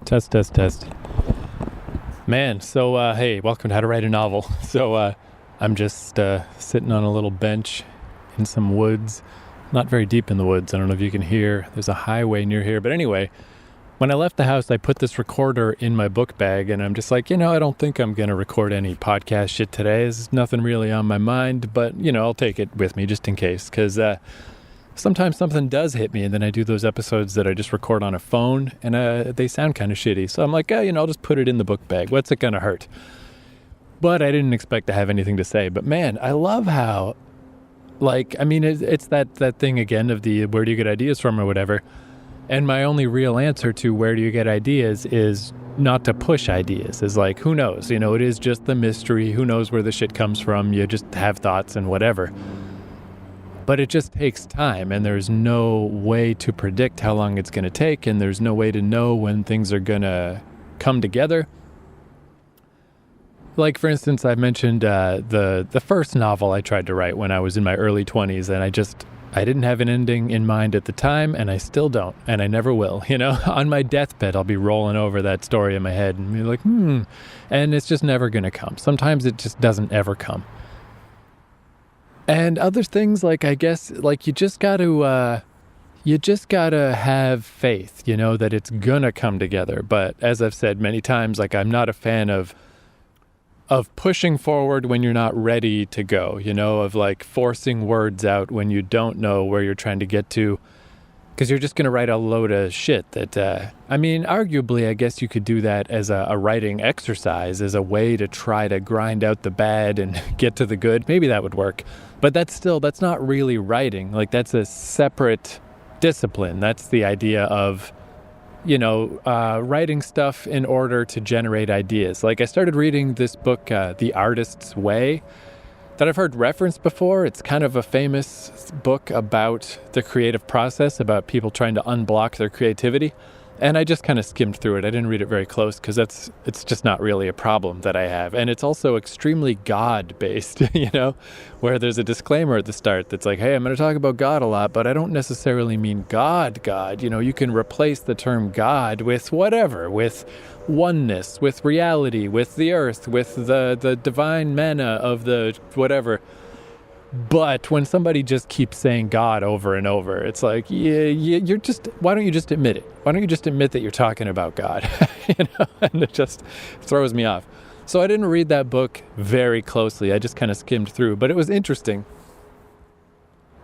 Test, test, test. Man, so, hey, welcome to How to Write a Novel. So, I'm just sitting on a little bench in some woods. Not very deep in the woods. I don't know if you can hear. There's a highway near here. But anyway, when I left the house, I put this recorder in my book bag, and I'm just like, I don't think I'm going to record any podcast shit today. There's nothing really on my mind, but, I'll take it with me just in case, because sometimes something does hit me, and then I do those episodes that I just record on a phone, and they sound kind of shitty. So I'm like, I'll just put it in the book bag. What's it going to hurt? But I didn't expect to have anything to say. But man, I love how, it's that thing again of the where do you get ideas from or whatever. And my only real answer to where do you get ideas is not to push ideas. Is like, who knows? It is just the mystery. Who knows where the shit comes from? You just have thoughts and whatever. But it just takes time, and there's no way to predict how long it's going to take, and there's no way to know when things are going to come together. Like, for instance, I mentioned the first novel I tried to write when I was in my early 20s, and I didn't have an ending in mind at the time, and I still don't, and I never will. On my deathbed, I'll be rolling over that story in my head and be like, and it's just never going to come. Sometimes it just doesn't ever come. And other things, I guess, you just got to have faith, that it's gonna come together. But as I've said many times, I'm not a fan of pushing forward when you're not ready to go, of forcing words out when you don't know where you're trying to get to, because you're just going to write a load of shit that, arguably, I guess you could do that as a writing exercise, as a way to try to grind out the bad and get to the good. Maybe that would work. But that's not really writing. That's a separate discipline. That's the idea of, writing stuff in order to generate ideas. I started reading this book, The Artist's Way, that I've heard referenced before. It's kind of a famous book about the creative process, about people trying to unblock their creativity. And I just kind of skimmed through it. I didn't read it very close because it's just not really a problem that I have. And it's also extremely God-based, where there's a disclaimer at the start that's like, hey, I'm going to talk about God a lot, but I don't necessarily mean God. You can replace the term God with whatever, with oneness, with reality, with the earth, with the divine manna of the whatever. But when somebody just keeps saying God over and over, it's like, you're just, why don't you just admit it? Why don't you just admit that you're talking about God? And it just throws me off. So I didn't read that book very closely. I just kind of skimmed through, but it was interesting.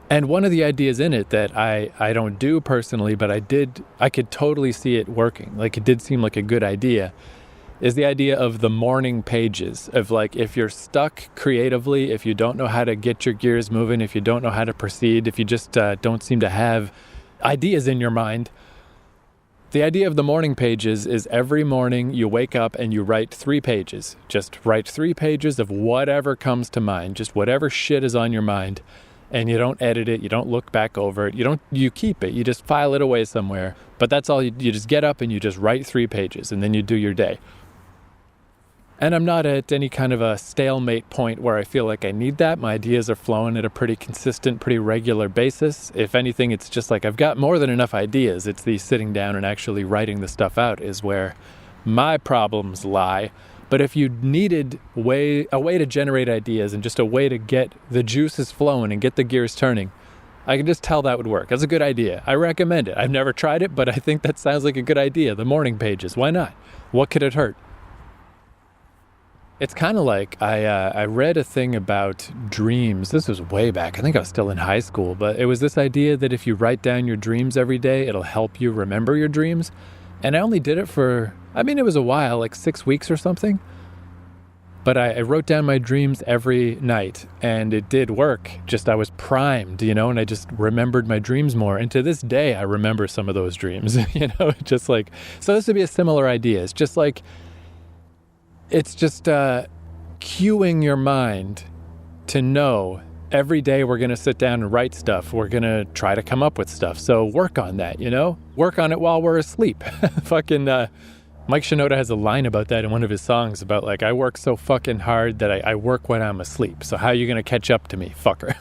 And one of the ideas in it that I don't do personally, but I could totally see it working. It did seem like a good idea, is the idea of the morning pages of if you're stuck creatively, if you don't know how to get your gears moving, if you don't know how to proceed, if you just don't seem to have ideas in your mind. The idea of the morning pages is every morning you wake up and you write 3 pages. Just write 3 pages of whatever comes to mind, just whatever shit is on your mind. And you don't edit it, you don't look back over it, you keep it, you just file it away somewhere. But that's all, you just get up and you just write 3 pages and then you do your day. And I'm not at any kind of a stalemate point where I feel like I need that. My ideas are flowing at a pretty consistent, pretty regular basis. If anything, it's just I've got more than enough ideas. It's the sitting down and actually writing the stuff out is where my problems lie. But if you needed a way to generate ideas and just a way to get the juices flowing and get the gears turning, I can just tell that would work. That's a good idea. I recommend it. I've never tried it, but I think that sounds like a good idea. The morning pages. Why not? What could it hurt? It's kind of I read a thing about dreams. This was way back. I think I was still in high school, but it was this idea that if you write down your dreams every day, it'll help you remember your dreams. And I only did it for, it was a while, 6 weeks or something. But I wrote down my dreams every night, and it did work. Just I was primed, and I just remembered my dreams more. And to this day, I remember some of those dreams, just so this would be a similar idea. It's just it's just cueing your mind to know every day we're going to sit down and write stuff. We're going to try to come up with stuff. So work on that, Work on it while we're asleep. Fucking Mike Shinoda has a line about that in one of his songs about I work so fucking hard that I work when I'm asleep. So how are you going to catch up to me, fucker?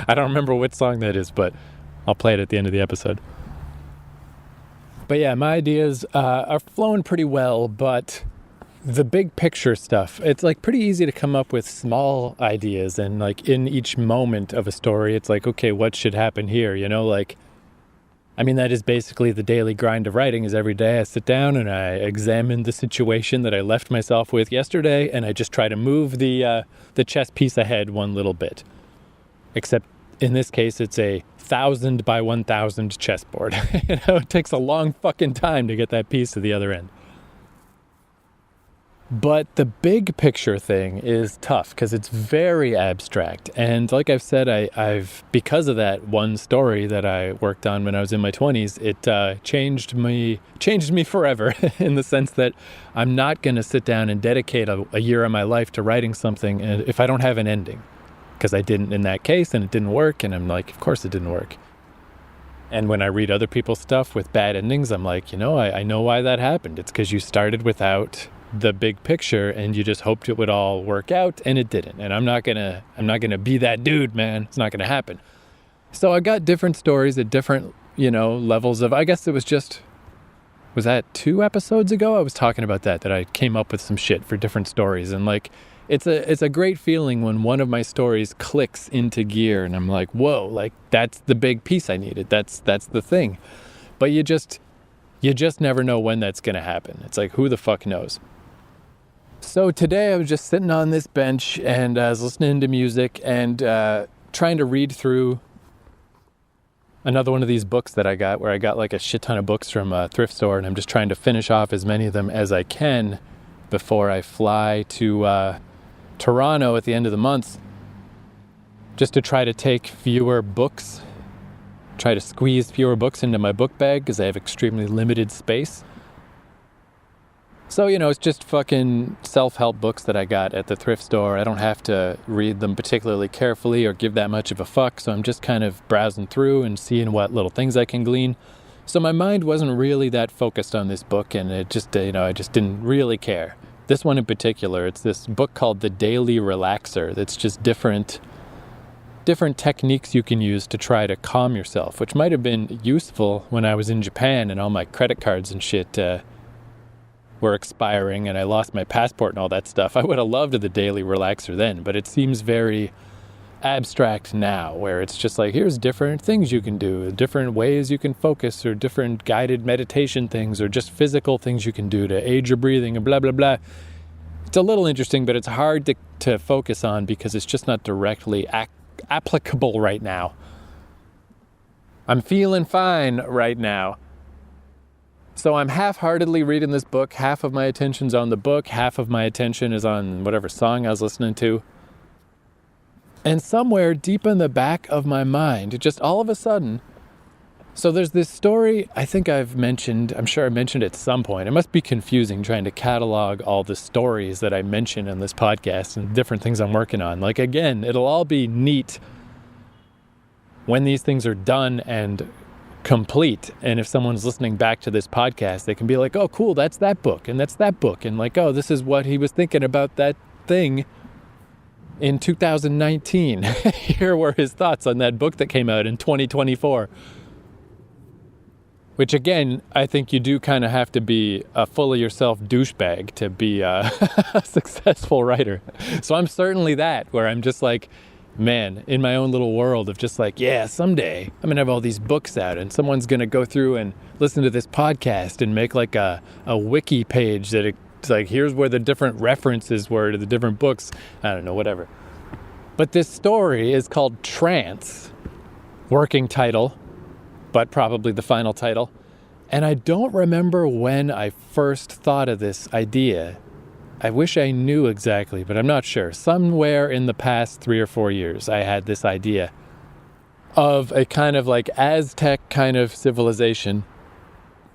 I don't remember what song that is, but I'll play it at the end of the episode. But yeah, my ideas are flowing pretty well, but the big picture stuff, it's like pretty easy to come up with small ideas, and like in each moment of a story, it's like, okay, what should happen here? You know, like, I mean, that is basically the daily grind of writing. Is every day I sit down and I examine the situation that I left myself with yesterday, and I just try to move the chess piece ahead one little bit. Except in this case, it's a 1,000 by 1,000 chessboard. You know, it takes a long fucking time to get that piece to the other end. But the big picture thing is tough because it's very abstract. And like I've said, I've because of that one story that I worked on when I was in my 20s, it changed me forever in the sense that I'm not going to sit down and dedicate a year of my life to writing something if I don't have an ending. Because I didn't in that case, and it didn't work, and I'm like, of course it didn't work. And when I read other people's stuff with bad endings, I'm like, you know, I know why that happened. It's because you started without the big picture and you just hoped it would all work out, and it didn't. And I'm not gonna be that dude, man. It's not gonna happen. So I got different stories at different, you know, levels of, I guess it was that 2 episodes ago? I was talking about that I came up with some shit for different stories, and like, it's a great feeling when one of my stories clicks into gear and I'm like, whoa, like that's the big piece I needed. That's the thing. But you just never know when that's gonna happen. It's like, who the fuck knows? So today I was just sitting on this bench and I was listening to music and trying to read through another one of these books that I got, where I got like a shit ton of books from a thrift store, and I'm just trying to finish off as many of them as I can before I fly to Toronto at the end of the month, just to try to take fewer books, try to squeeze fewer books into my book bag because I have extremely limited space. So, you know, it's just fucking self-help books that I got at the thrift store. I don't have to read them particularly carefully or give that much of a fuck, so I'm just kind of browsing through and seeing what little things I can glean. So my mind wasn't really that focused on this book, and it just, you know, I just didn't really care. This one in particular, it's this book called The Daily Relaxer that's just different techniques you can use to try to calm yourself, which might have been useful when I was in Japan and all my credit cards and shit were expiring and I lost my passport and all that stuff. I would have loved the Daily Relaxer then, but it seems very abstract now, where it's just like, here's different things you can do, different ways you can focus, or different guided meditation things, or just physical things you can do to aid your breathing, and blah, blah, blah. It's a little interesting, but it's hard to focus on because it's just not directly applicable right now. I'm feeling fine right now. So I'm half-heartedly reading this book. Half of my attention's on the book. Half of my attention is on whatever song I was listening to. And somewhere deep in the back of my mind, just all of a sudden, so there's this story I think I'm sure I mentioned at some point. It must be confusing trying to catalog all the stories that I mention in this podcast and different things I'm working on. Like, again, it'll all be neat when these things are done and complete. And if someone's listening back to this podcast, they can be like, oh, cool, that's that book, and that's that book. And like, oh, this is what he was thinking about that thing in 2019. Here were his thoughts on that book that came out in 2024. Which, again, I think you do kind of have to be a full of yourself douchebag to be a successful writer. So I'm certainly that, where I'm just like, man, in my own little world of just like, yeah, someday I'm going to have all these books out and someone's going to go through and listen to this podcast and make like a wiki page that it's like, here's where the different references were to the different books. I don't know, whatever. But this story is called Trance, working title, but probably the final title. And I don't remember when I first thought of this idea. I wish I knew exactly, but I'm not sure. Somewhere in the past 3 or 4 years, I had this idea of a kind of like Aztec kind of civilization.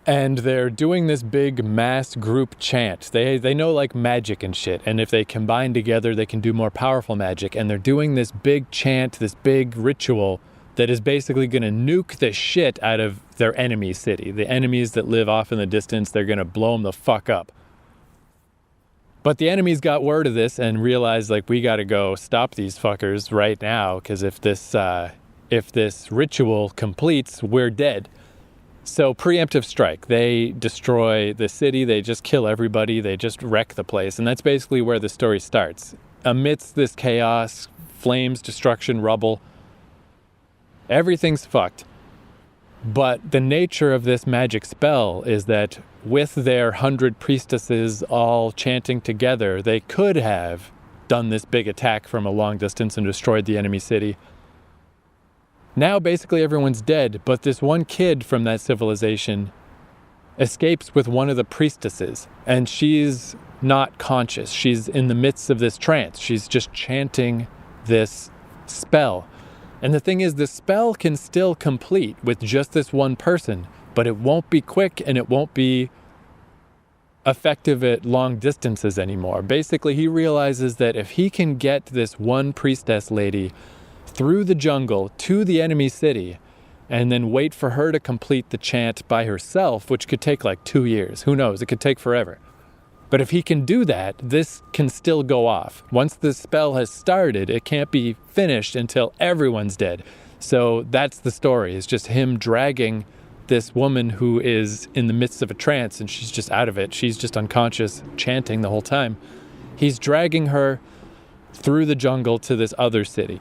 And they're doing this big mass group chant. They know like magic and shit. And if they combine together, they can do more powerful magic. And they're doing this big chant, this big ritual that is basically going to nuke the shit out of their enemy city. The enemies that live off in the distance, they're going to blow them the fuck up. But the enemies got word of this and realized, like, we got to go stop these fuckers right now, because if this ritual completes, we're dead. So preemptive strike, they destroy the city, they just kill everybody, they just wreck the place. And that's basically where the story starts. Amidst this chaos, flames, destruction, rubble, everything's fucked. But the nature of this magic spell is that with their 100 priestesses all chanting together, they could have done this big attack from a long distance and destroyed the enemy city. Now basically everyone's dead, but this one kid from that civilization escapes with one of the priestesses, and she's not conscious. She's in the midst of this trance. She's just chanting this spell. And the thing is, the spell can still complete with just this one person, but it won't be quick and it won't be effective at long distances anymore. Basically, he realizes that if he can get this one priestess lady through the jungle to the enemy city and then wait for her to complete the chant by herself, which could take like 2 years. Who knows? It could take forever. But if he can do that, this can still go off. Once the spell has started, it can't be finished until everyone's dead. So that's the story. It's just him dragging this woman who is in the midst of a trance and she's just out of it. She's just unconscious, chanting the whole time. He's dragging her through the jungle to this other city.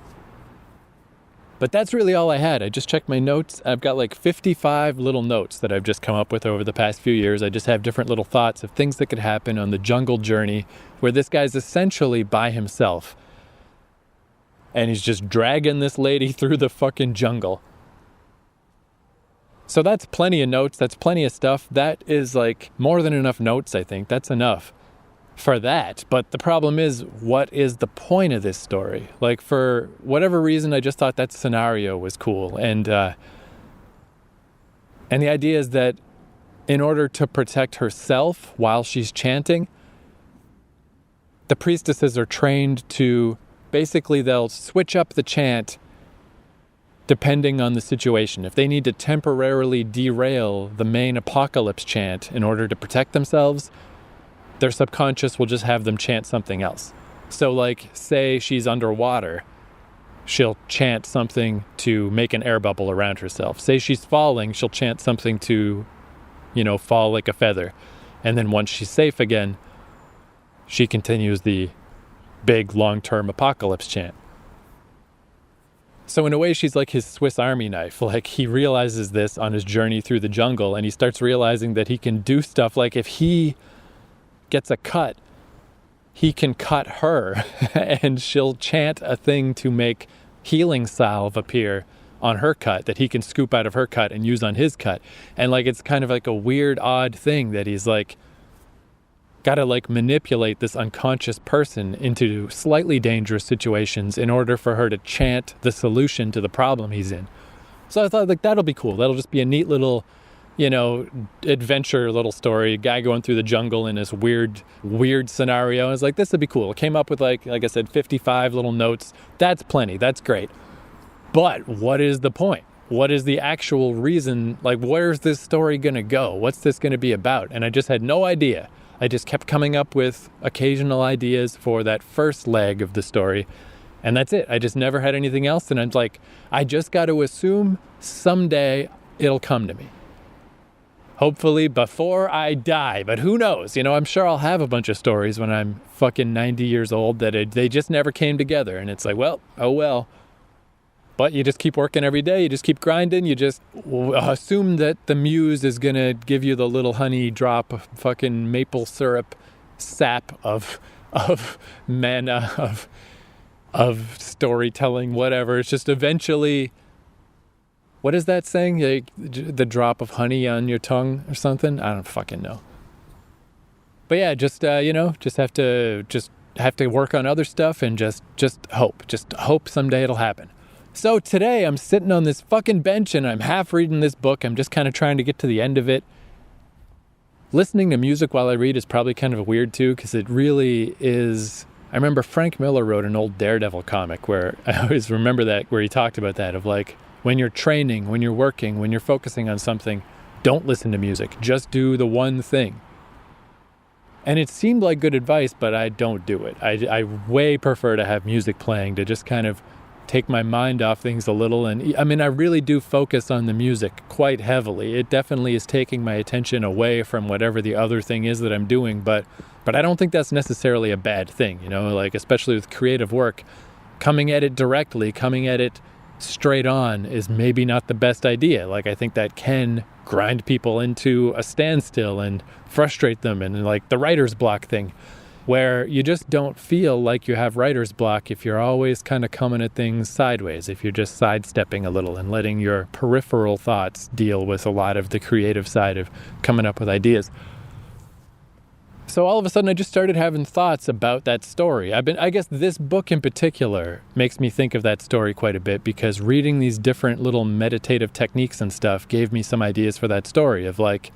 But that's really all I had. I just checked my notes. I've got like 55 little notes that I've just come up with over the past few years. I just have different little thoughts of things that could happen on the jungle journey where this guy's essentially by himself. And he's just dragging this lady through the fucking jungle. So that's plenty of notes. That's plenty of stuff. That is like more than enough notes, I think. That's enough for that. But the problem is, what is the point of this story? Like, for whatever reason, I just thought that scenario was cool. And the idea is that in order to protect herself while she's chanting, the priestesses are trained to, basically they'll switch up the chant depending on the situation. If they need to temporarily derail the main apocalypse chant in order to protect themselves, their subconscious will just have them chant something else. So like, say she's underwater, she'll chant something to make an air bubble around herself. Say she's falling, she'll chant something to, fall like a feather. And then once she's safe again, she continues the big long-term apocalypse chant. So in a way, she's like his Swiss Army knife. Like, he realizes this on his journey through the jungle, and he starts realizing that he can do stuff like, if he gets a cut, he can cut her and she'll chant a thing to make healing salve appear on her cut that he can scoop out of her cut and use on his cut. And like, it's kind of like a weird, odd thing that he's like got to like manipulate this unconscious person into slightly dangerous situations in order for her to chant the solution to the problem he's in. So I thought, like, that'll be cool. That'll just be a neat little, adventure little story. A guy going through the jungle in this weird scenario. And I was like, this would be cool. I came up with like I said, 55 little notes. That's plenty. That's great. But what is the point? What is the actual reason? Like, where's this story going to go? What's this going to be about? And I just had no idea. I just kept coming up with occasional ideas for that first leg of the story. And that's it. I just never had anything else. And I'm like, I just got to assume someday it'll come to me. Hopefully before I die, but who knows? I'm sure I'll have a bunch of stories when I'm fucking 90 years old that they just never came together. And it's like, well, oh well. But you just keep working every day. You just keep grinding. You just assume that the muse is going to give you the little honey drop of fucking maple syrup sap of mana, of storytelling, whatever. It's just eventually... What is that saying? Like, the drop of honey on your tongue or something? I don't fucking know. But yeah, just have to work on other stuff and just hope. Just hope someday it'll happen. So today I'm sitting on this fucking bench and I'm half reading this book. I'm just kind of trying to get to the end of it. Listening to music while I read is probably kind of weird too, because it really is. I remember Frank Miller wrote an old Daredevil comic where I always remember that, where he talked about that, of like, when you're training, when you're working, when you're focusing on something, don't listen to music. Just do the one thing. And it seemed like good advice, but I don't do it. I way prefer to have music playing to just kind of take my mind off things a little. And I mean, I really do focus on the music quite heavily. It definitely is taking my attention away from whatever the other thing is that I'm doing, but I don't think that's necessarily a bad thing, you know, like especially with creative work, coming at it directly, coming at it straight on is maybe not the best idea. Like, I think that can grind people into a standstill and frustrate them, and like the writer's block thing, where you just don't feel like you have writer's block if you're always kind of coming at things sideways, if you're just sidestepping a little and letting your peripheral thoughts deal with a lot of the creative side of coming up with ideas. So all of a sudden I just started having thoughts about that story. I guess this book in particular makes me think of that story quite a bit, because reading these different little meditative techniques and stuff gave me some ideas for that story of like,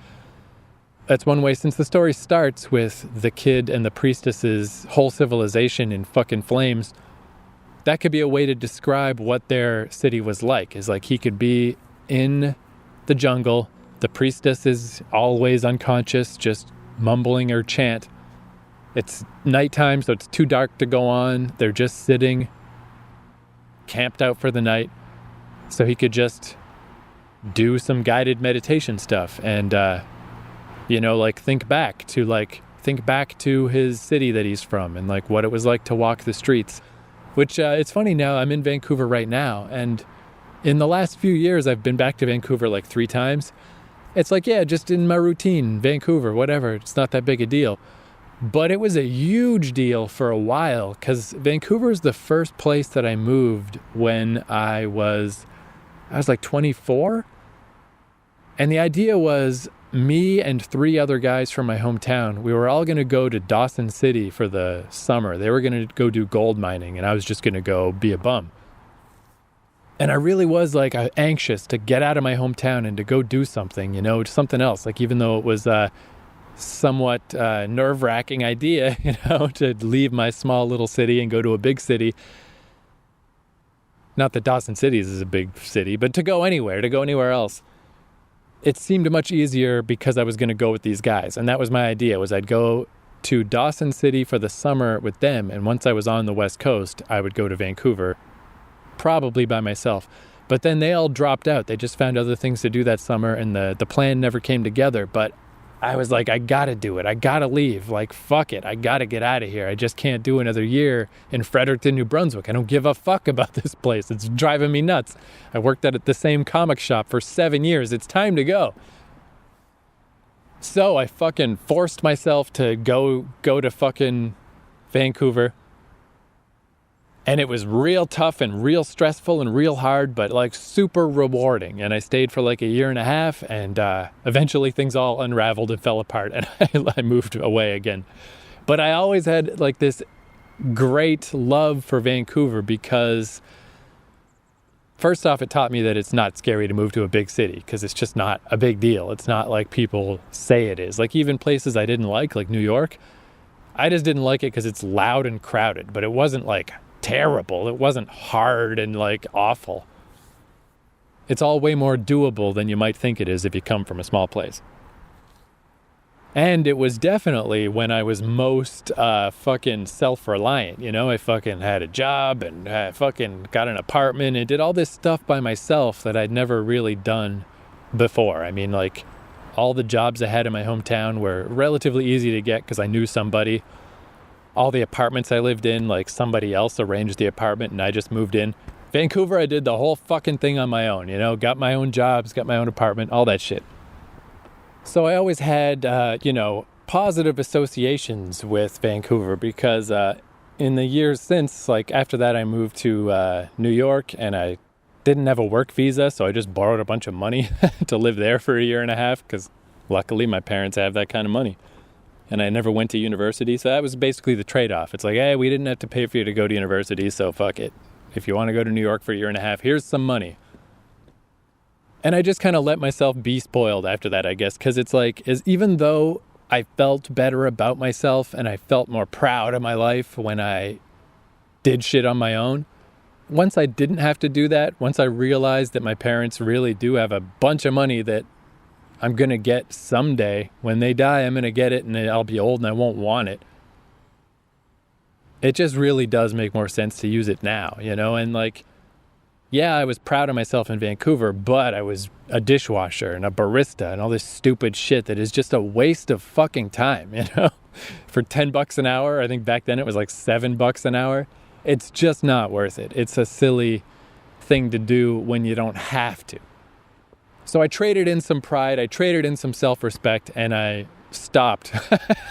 that's one way, since the story starts with the kid and the priestess's whole civilization in fucking flames, that could be a way to describe what their city was like. Is like, he could be in the jungle, the priestess is always unconscious, just mumbling her chant. It's nighttime, so it's too dark to go on. They're just sitting, camped out for the night, so he could just do some guided meditation stuff and, you know, like think back to his city that he's from and like what it was like to walk the streets. Which it's funny, now I'm in Vancouver right now, and in the last few years I've been back to Vancouver like 3 times. It's like, yeah, just in my routine, Vancouver, whatever, it's not that big a deal. But it was a huge deal for a while, because Vancouver is the first place that I moved when I was like 24. And the idea was, me and 3 other guys from my hometown, we were all going to go to Dawson City for the summer. They were going to go do gold mining, and I was just going to go be a bum. And I really was like anxious to get out of my hometown and to go do something, you know, something else. Like, even though it was a somewhat nerve-wracking idea, you know, to leave my small little city and go to a big city. Not that Dawson City is a big city, but to go anywhere else. It seemed much easier because I was going to go with these guys. And that was my idea, was I'd go to Dawson City for the summer with them. And once I was on the West Coast, I would go to Vancouver, probably by myself. But then they all dropped out. They just found other things to do that summer, and the plan never came together. But I was like, I got to do it. I got to leave. Like, fuck it. I got to get out of here. I just can't do another year in Fredericton, New Brunswick. I don't give a fuck about this place. It's driving me nuts. I worked at the same comic shop for 7 years. It's time to go. So I fucking forced myself to go to fucking Vancouver. And it was real tough and real stressful and real hard, but like super rewarding. And I stayed for like 1.5 years, and eventually things all unraveled and fell apart, and I moved away again. But I always had like this great love for Vancouver because, first off, it taught me that it's not scary to move to a big city, because it's just not a big deal. It's not like people say it is. Like, even places I didn't like New York, I just didn't like it because it's loud and crowded, but it wasn't like terrible. It wasn't hard and like awful. It's all way more doable than you might think it is if you come from a small place. And it was definitely when I was most fucking self-reliant, you know. I fucking had a job, and I fucking got an apartment, and did all this stuff by myself that I'd never really done before. I mean, like, all the jobs I had in my hometown were relatively easy to get because I knew somebody. All the apartments I lived in, like, somebody else arranged the apartment and I just moved in. Vancouver, I did the whole fucking thing on my own, you know, got my own jobs, got my own apartment, all that shit. So I always had, positive associations with Vancouver because in the years since, like, after that I moved to New York, and I didn't have a work visa, so I just borrowed a bunch of money to live there for 1.5 years because luckily my parents have that kind of money. And I never went to university, so that was basically the trade-off. It's like, hey, we didn't have to pay for you to go to university, so fuck it. If you want to go to New York for 1.5 years, here's some money. And I just kind of let myself be spoiled after that, I guess, because it's like, even though I felt better about myself and I felt more proud of my life when I did shit on my own, once I didn't have to do that, once I realized that my parents really do have a bunch of money that I'm going to get someday. When they die, I'm going to get it, and I'll be old and I won't want it. It just really does make more sense to use it now, you know? And like, yeah, I was proud of myself in Vancouver, but I was a dishwasher and a barista and all this stupid shit that is just a waste of fucking time, you know? For $10 an hour, I think back then it was like $7 an hour. It's just not worth it. It's a silly thing to do when you don't have to. So I traded in some pride, I traded in some self-respect, and I stopped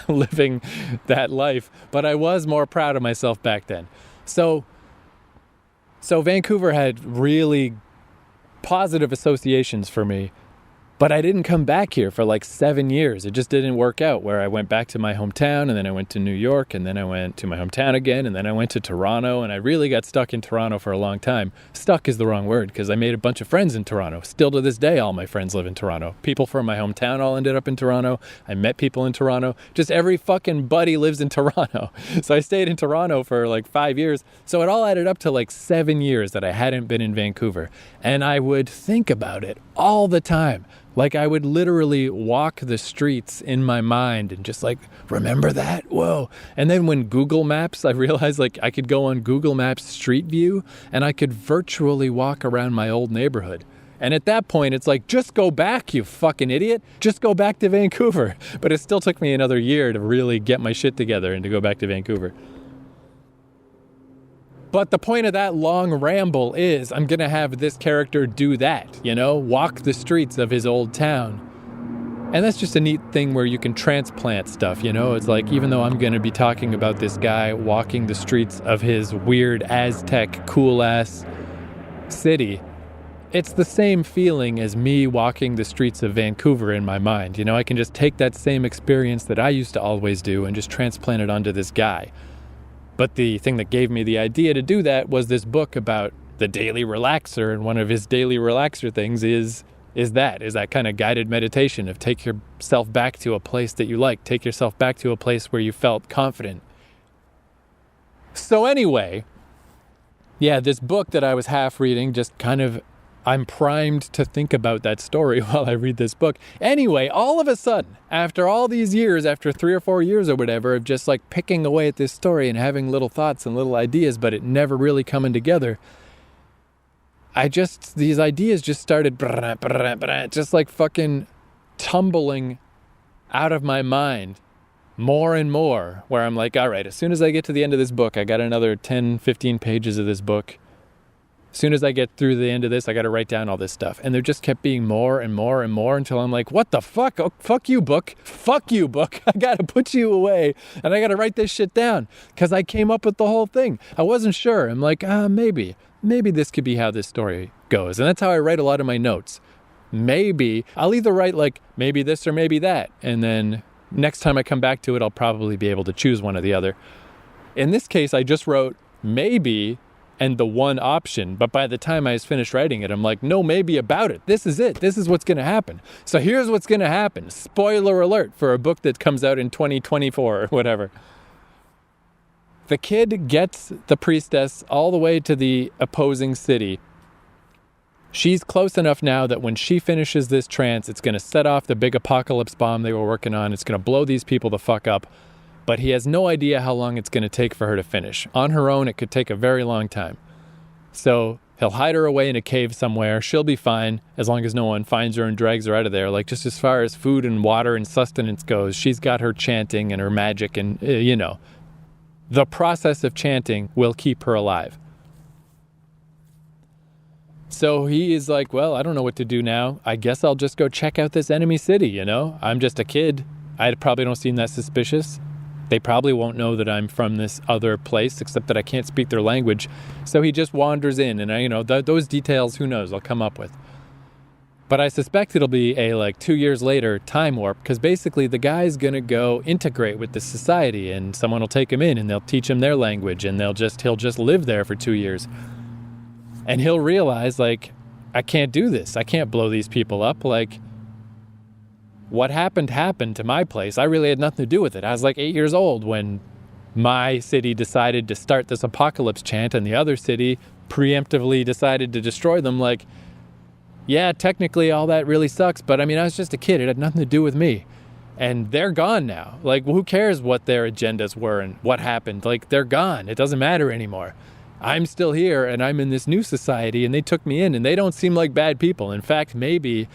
living that life. But I was more proud of myself back then. So Vancouver had really positive associations for me, but I didn't come back here for like 7 years. It just didn't work out, where I went back to my hometown, and then I went to New York, and then I went to my hometown again, and then I went to Toronto, and I really got stuck in Toronto for a long time. Stuck is the wrong word, because I made a bunch of friends in Toronto. Still to this day, all my friends live in Toronto. People from my hometown all ended up in Toronto. I met people in Toronto. Just every fucking buddy lives in Toronto. So I stayed in Toronto for like 5 years. So it all added up to like 7 years that I hadn't been in Vancouver. And I would think about it all the time. Like I would literally walk the streets in my mind and just like, remember that? Whoa. And then when Google Maps, I realized like I could go on Google Maps Street View and I could virtually walk around my old neighborhood. And at that point, it's like, just go back, you fucking idiot. Just go back to Vancouver. But it still took me another year to really get my shit together and to go back to Vancouver. But the point of that long ramble is I'm going to have this character do that, you know, walk the streets of his old town. And that's just a neat thing where you can transplant stuff, you know. It's like, even though I'm going to be talking about this guy walking the streets of his weird Aztec cool-ass city, it's the same feeling as me walking the streets of Vancouver in my mind. You know, I can just take that same experience that I used to always do and just transplant it onto this guy. But the thing that gave me the idea to do that was this book about the daily relaxer, and one of his daily relaxer things is that kind of guided meditation of take yourself back to a place that you like, take yourself back to a place where you felt confident. So anyway, yeah, this book that I was half reading just kind of, I'm primed to think about that story while I read this book. Anyway, all of a sudden, after all these years, after 3 or 4 years or whatever, of just like picking away at this story and having little thoughts and little ideas, but it never really coming together, these ideas just started just like fucking tumbling out of my mind more and more, where I'm like, all right, as soon as I get to the end of this book, I got another 10, 15 pages of this book. As soon as I get through the end of this, I got to write down all this stuff. And there just kept being more and more and more until I'm like, what the fuck? Oh, fuck you, book. Fuck you, book. I got to put you away and I got to write this shit down because I came up with the whole thing. I wasn't sure. I'm like, maybe this could be how this story goes. And that's how I write a lot of my notes. Maybe I'll either write like maybe this or maybe that. And then next time I come back to it, I'll probably be able to choose one or the other. In this case, I just wrote maybe and the one option, but by the time I was finished writing it, I'm like, no, maybe about it. This is it. This is what's going to happen. So here's what's going to happen. Spoiler alert for a book that comes out in 2024 or whatever. The kid gets the priestess all the way to the opposing city. She's close enough now that when she finishes this trance, it's going to set off the big apocalypse bomb they were working on. It's going to blow these people the fuck up. But he has no idea how long it's going to take for her to finish. On her own, it could take a very long time. So he'll hide her away in a cave somewhere. She'll be fine as long as no one finds her and drags her out of there. Like, just as far as food and water and sustenance goes, she's got her chanting and her magic and, the process of chanting will keep her alive. So he is like, well, I don't know what to do now. I guess I'll just go check out this enemy city, I'm just a kid. I probably don't seem that suspicious. They probably won't know that I'm from this other place, except that I can't speak their language. So he just wanders in, and those details, who knows, I'll come up with. But I suspect it'll be a 2 years later time warp, because basically the guy's going to go integrate with the society, and someone will take him in, and they'll teach him their language, and he'll just live there for 2 years. And he'll realize, I can't do this. I can't blow these people up. What happened to my place. I really had nothing to do with it. I was 8 years old when my city decided to start this apocalypse chant and the other city preemptively decided to destroy them. Yeah, technically all that really sucks, but I was just a kid. It had nothing to do with me. And they're gone now. Who cares what their agendas were and what happened? They're gone. It doesn't matter anymore. I'm still here and I'm in this new society and they took me in and they don't seem like bad people. In fact, maybe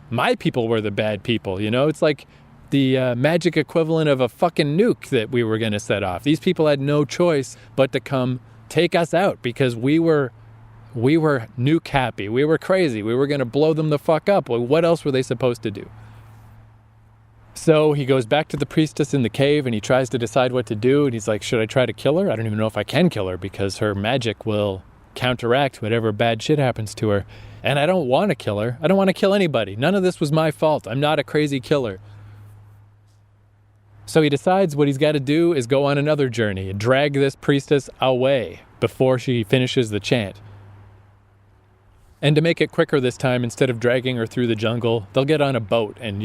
my people were the bad people, you know? It's like the magic equivalent of a fucking nuke that we were going to set off. These people had no choice but to come take us out because we were nuke happy. We were crazy. We were going to blow them the fuck up. Well, what else were they supposed to do? So he goes back to the priestess in the cave and he tries to decide what to do. And he's like, should I try to kill her? I don't even know if I can kill her because her magic will counteract whatever bad shit happens to her. And I don't want to kill her. I don't want to kill anybody. None of this was my fault. I'm not a crazy killer. So he decides what he's got to do is go on another journey and drag this priestess away before she finishes the chant. And to make it quicker this time, instead of dragging her through the jungle, they'll get on a boat and,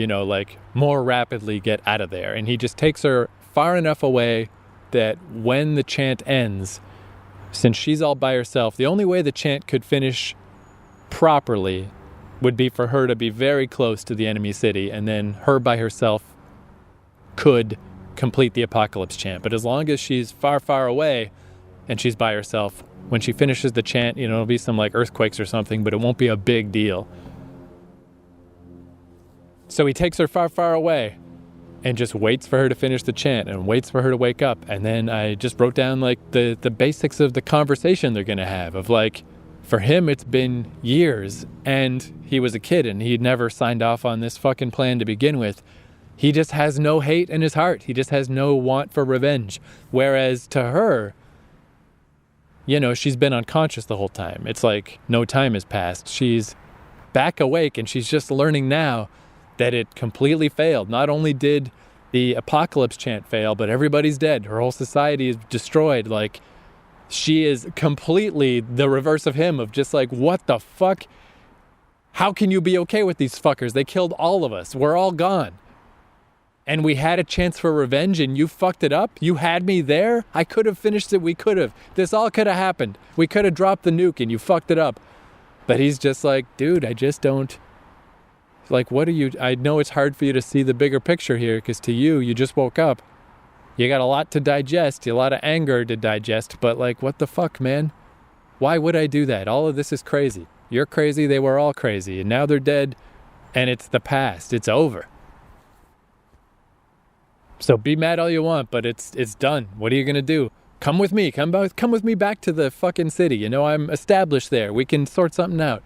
more rapidly get out of there. And he just takes her far enough away that when the chant ends, since she's all by herself, the only way the chant could finish properly would be for her to be very close to the enemy city, and then her by herself could complete the apocalypse chant. But as long as she's far, far away and she's by herself, when she finishes the chant, it'll be some like earthquakes or something, but it won't be a big deal. So he takes her far, far away and just waits for her to finish the chant and waits for her to wake up. And then I just wrote down like the basics of the conversation they're going to have of like, for him, it's been years and he was a kid and he'd never signed off on this fucking plan to begin with. He just has no hate in his heart. He just has no want for revenge. Whereas to her, she's been unconscious the whole time. It's like no time has passed. She's back awake and she's just learning now that it completely failed. Not only did the apocalypse chant fail, but everybody's dead. Her whole society is destroyed. Like, she is completely the reverse of him, of just like, what the fuck? How can you be okay with these fuckers? They killed all of us. We're all gone. And we had a chance for revenge and you fucked it up? You had me there? I could have finished it. We could have. This all could have happened. We could have dropped the nuke and you fucked it up. But he's just like, dude, I just don't. Like, I know it's hard for you to see the bigger picture here because to you just woke up. You got a lot to digest, a lot of anger to digest. But like, what the fuck, man? Why would I do that? All of this is crazy. You're crazy. They were all crazy. And now they're dead and it's the past. It's over. So be mad all you want, but it's done. What are you going to do? Come with me. Come with me back to the fucking city. I'm established there. We can sort something out.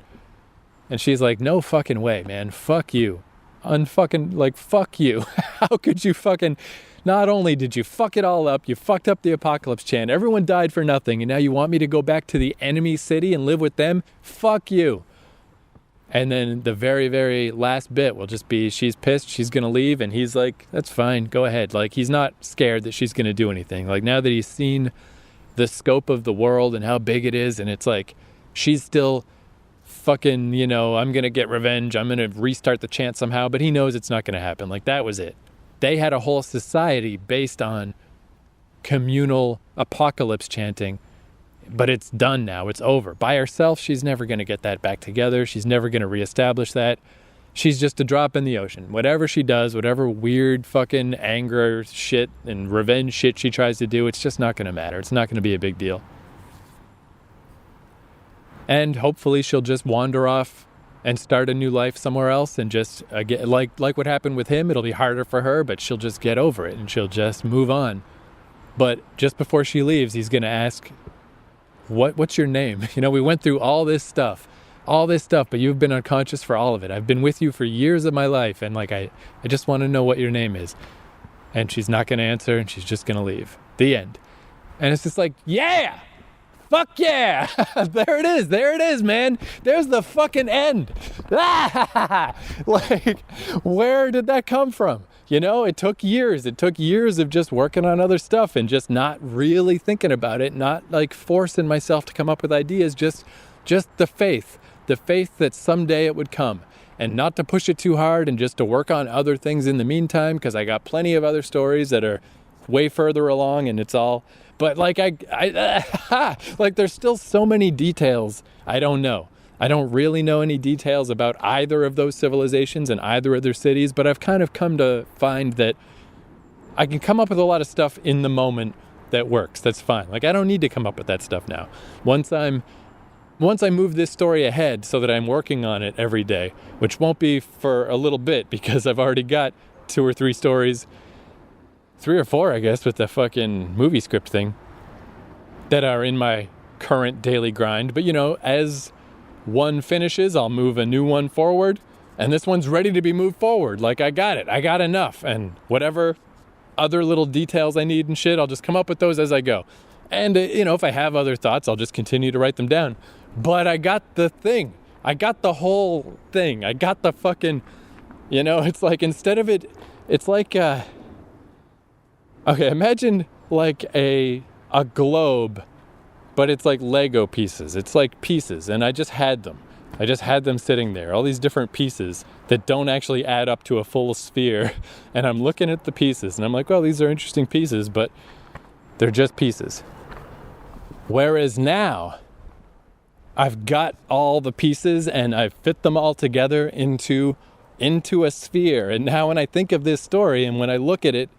And she's like, no fucking way, man. Fuck you. Fuck you. How could you fucking... Not only did you fuck it all up, you fucked up the apocalypse chant. Everyone died for nothing. And now you want me to go back to the enemy city and live with them? Fuck you. And then the very, very last bit will just be she's pissed, she's going to leave, and he's like, that's fine, go ahead. Like, he's not scared that she's going to do anything. Like, now that he's seen the scope of the world and how big it is, and it's like, she's still fucking, I'm going to get revenge, I'm going to restart the chant somehow, but he knows it's not going to happen. Like, that was it. They had a whole society based on communal apocalypse chanting. But it's done now. It's over. By herself, she's never going to get that back together. She's never going to reestablish that. She's just a drop in the ocean. Whatever she does, whatever weird fucking anger shit and revenge shit she tries to do, it's just not going to matter. It's not going to be a big deal. And hopefully she'll just wander off and start a new life somewhere else and just, like what happened with him, it'll be harder for her, but she'll just get over it and she'll just move on. But just before she leaves, he's going to ask... What's your name? We went through all this stuff, but you've been unconscious for all of it. I've been with you for years of my life. And like, I just want to know what your name is. And she's not going to answer and she's just going to leave. The end. And it's just like, yeah, fuck yeah. There it is, man. There's the fucking end. Like, where did that come from? It took years. It took years of just working on other stuff and just not really thinking about it, not like forcing myself to come up with ideas, just the faith that someday it would come, and not to push it too hard and just to work on other things in the meantime, because I got plenty of other stories that are way further along and it's all, but like like there's still so many details I don't know. I don't really know any details about either of those civilizations and either of their cities, but I've kind of come to find that I can come up with a lot of stuff in the moment that works. That's fine. Like, I don't need to come up with that stuff now. Once I move this story ahead so that I'm working on it every day, which won't be for a little bit because I've already got 2 or 3 stories, 3 or 4, I guess, with the fucking movie script thing that are in my current daily grind. But, as one finishes, I'll move a new one forward, and this one's ready to be moved forward. Like, I got it. I got enough. And whatever other little details I need and shit, I'll just come up with those as I go. And, if I have other thoughts, I'll just continue to write them down. But I got the thing. I got the whole thing. I got the fucking, it's like, instead of it, it's like, okay, imagine like a globe, but it's like Lego pieces. It's like pieces, and I just had them. I just had them sitting there, all these different pieces that don't actually add up to a full sphere. And I'm looking at the pieces, and I'm like, well, these are interesting pieces, but they're just pieces. Whereas now, I've got all the pieces, and I've fit them all together into a sphere. And now when I think of this story, and when I look at it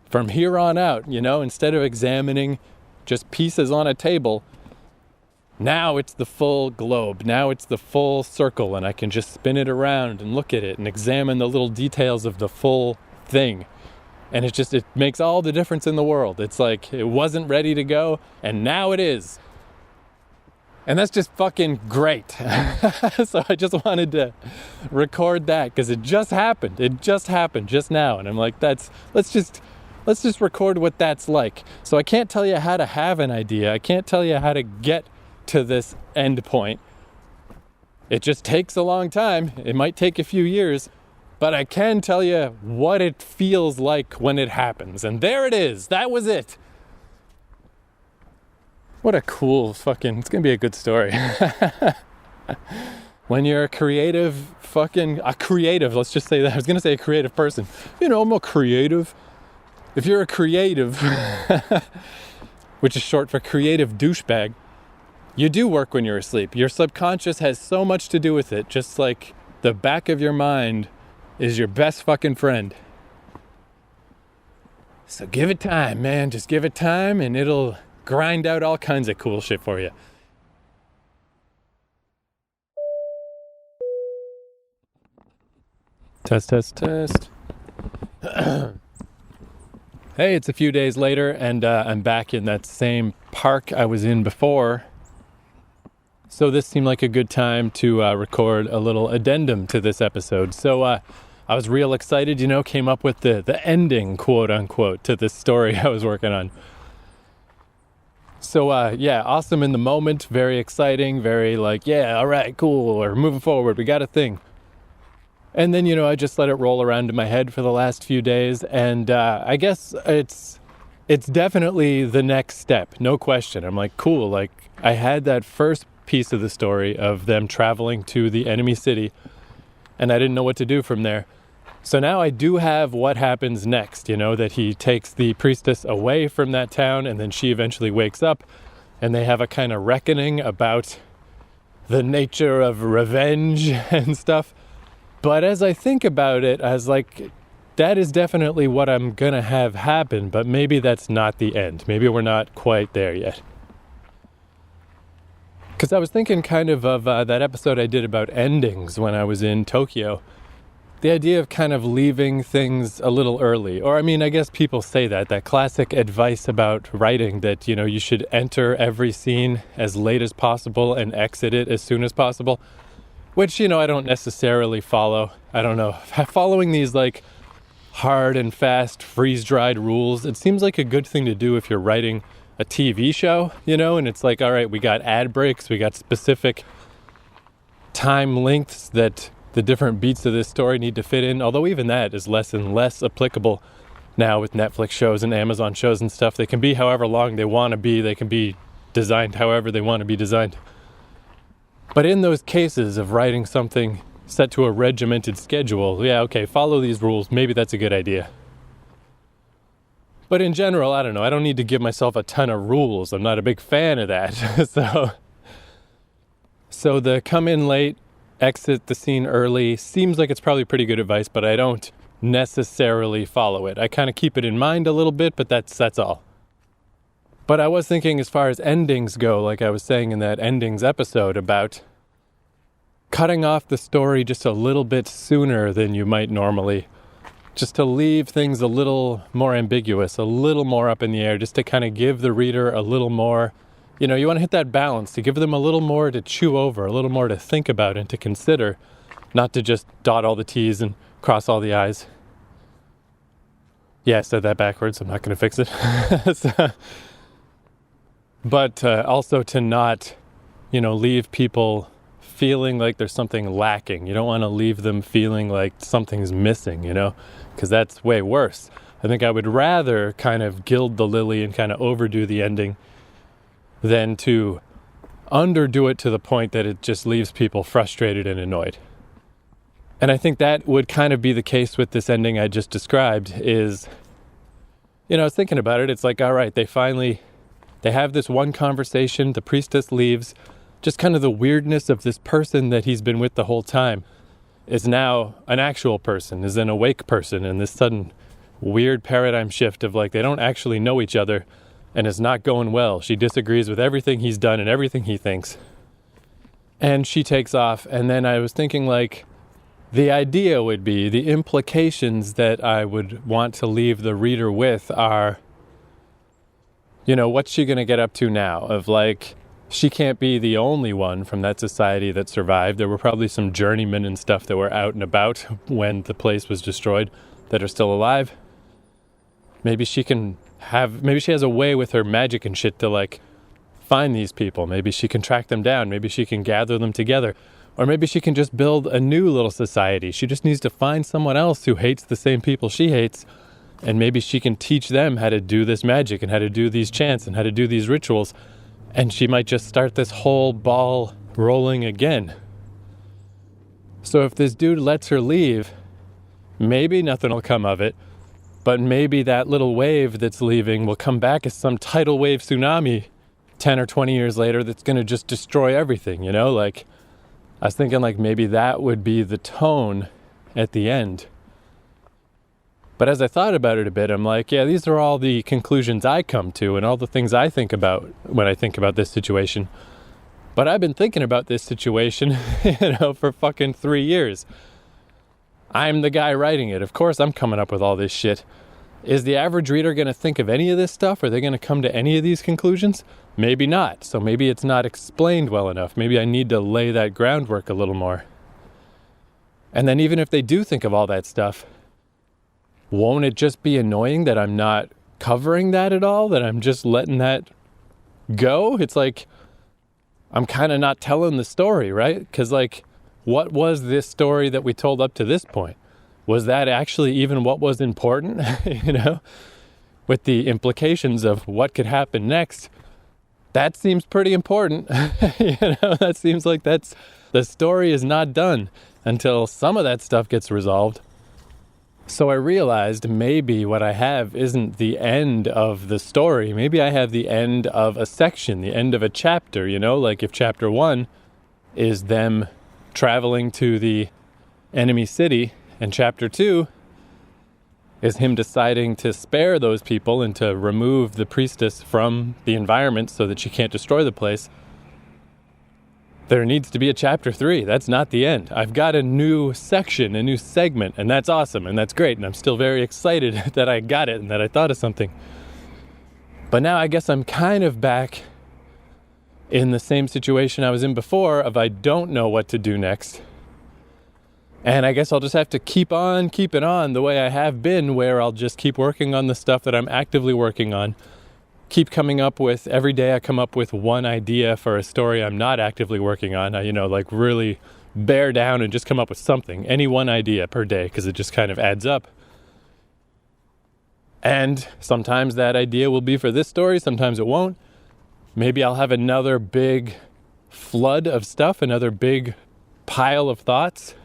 from here on out, instead of examining just pieces on a table, now it's the full globe. Now it's the full circle, and I can just spin it around and look at it and examine the little details of the full thing. And it makes all the difference in the world. It's like it wasn't ready to go, and now it is. And that's just fucking great. So I just wanted to record that because it just happened. It just happened just now. And I'm like, let's just record what that's like. So I can't tell you how to have an idea. I can't tell you how to get to this end point. It just takes a long time. It might take a few years, but I can tell you what it feels like when it happens. And there it is. That was it. What a cool fucking, it's gonna be a good story. When you're a creative, let's just say that. I was gonna say a creative person. I'm a creative. If you're a creative, which is short for creative douchebag, you do work when you're asleep. Your subconscious has so much to do with it, just like the back of your mind is your best fucking friend. So give it time, man. Just give it time, and it'll grind out all kinds of cool shit for you. Test. Hey, it's a few days later, and I'm back in that same park I was in before. So this seemed like a good time to record a little addendum to this episode. So I was real excited, came up with the ending, quote unquote, to this story I was working on. So awesome in the moment, very exciting, very like, yeah, all right, cool, we're moving forward, we got a thing. And then, I just let it roll around in my head for the last few days, and I guess it's definitely the next step, no question. I'm like, cool, like I had that first piece of the story of them traveling to the enemy city, and I didn't know what to do from there. So now I do have what happens next, that he takes the priestess away from that town, and then she eventually wakes up, and they have a kind of reckoning about the nature of revenge and stuff. But as I think about it, I was like, that is definitely what I'm gonna have happen, but maybe that's not the end. Maybe we're not quite there yet. Because I was thinking kind of that episode I did about endings when I was in Tokyo. The idea of kind of leaving things a little early. Or, I guess people say that classic advice about writing that, you should enter every scene as late as possible and exit it as soon as possible. Which, I don't necessarily follow. I don't know. Following these, like, hard and fast, freeze-dried rules, it seems like a good thing to do if you're writing a TV show, and it's like, all right, we got ad breaks, we got specific time lengths that the different beats of this story need to fit in, although even that is less and less applicable now with Netflix shows and Amazon shows and stuff. They can be however long they want to be, they can be designed however they want to be designed. But in those cases of writing something set to a regimented schedule, yeah, okay, follow these rules, maybe that's a good idea. But in general, I don't know, I don't need to give myself a ton of rules. I'm not a big fan of that. So the come in late, exit the scene early seems like it's probably pretty good advice, but I don't necessarily follow it. I kind of keep it in mind a little bit, but that's all. But I was thinking, as far as endings go, like I was saying in that endings episode, about cutting off the story just a little bit sooner than you might normally, just to leave things a little more ambiguous, a little more up in the air, just to kind of give the reader a little more, you want to hit that balance, to give them a little more to chew over, a little more to think about and to consider, not to just dot all the T's and cross all the I's. Yeah, I said that backwards. I'm not going to fix it. But also to not, leave people feeling like there's something lacking. You don't want to leave them feeling like something's missing, because that's way worse. I think I would rather kind of gild the lily and kind of overdo the ending than to underdo it to the point that it just leaves people frustrated and annoyed. And I think that would kind of be the case with this ending I just described is, I was thinking about it. It's like, all right, they have this one conversation, the priestess leaves, just kind of the weirdness of this person that he's been with the whole time is now an actual person, is an awake person, and this sudden weird paradigm shift of like, they don't actually know each other, and it's not going well. She disagrees with everything he's done and everything he thinks. And she takes off, and then I was thinking like, the idea would be, the implications that I would want to leave the reader with are, what's she going to get up to now? Of like, she can't be the only one from that society that survived. There were probably some journeymen and stuff that were out and about when the place was destroyed that are still alive. Maybe she has a way with her magic and shit to like find these people. Maybe she can track them down. Maybe she can gather them together. Or maybe she can just build a new little society. She just needs to find someone else who hates the same people she hates, and maybe she can teach them how to do this magic and how to do these chants and how to do these rituals, and she might just start this whole ball rolling again. So if this dude lets her leave, maybe nothing will come of it, but maybe that little wave that's leaving will come back as some tidal wave tsunami 10 or 20 years later that's going to just destroy everything, like I was thinking like maybe that would be the tone at the end. But as I thought about it a bit, I'm like, yeah, these are all the conclusions I come to and all the things I think about when I think about this situation. But I've been thinking about this situation, for fucking 3 years. I'm the guy writing it. Of course I'm coming up with all this shit. Is the average reader going to think of any of this stuff? Are they going to come to any of these conclusions? Maybe not. So maybe it's not explained well enough. Maybe I need to lay that groundwork a little more. And then even if they do think of all that stuff, won't it just be annoying that I'm not covering that at all? That I'm just letting that go? It's like, I'm kind of not telling the story, right? Because like, what was this story that we told up to this point? Was that actually even what was important? With the implications of what could happen next, that seems pretty important. That seems like the story is not done until some of that stuff gets resolved. So I realized maybe what I have isn't the end of the story. Maybe I have the end of a section, the end of a chapter, like if chapter 1 is them traveling to the enemy city, and chapter 2 is him deciding to spare those people and to remove the priestess from the environment so that she can't destroy the place. There needs to be a chapter 3. That's not the end. I've got a new section, a new segment, and that's awesome, and that's great, and I'm still very excited that I got it and that I thought of something. But now I guess I'm kind of back in the same situation I was in before of I don't know what to do next. And I guess I'll just have to keep on keeping on the way I have been, where I'll just keep working on the stuff that I'm actively working on. Keep coming up with, every day I come up with one idea for a story I'm not actively working on. I, really bear down and just come up with something, any one idea per day, because it just kind of adds up. And sometimes that idea will be for this story, sometimes it won't. Maybe I'll have another big flood of stuff, another big pile of thoughts.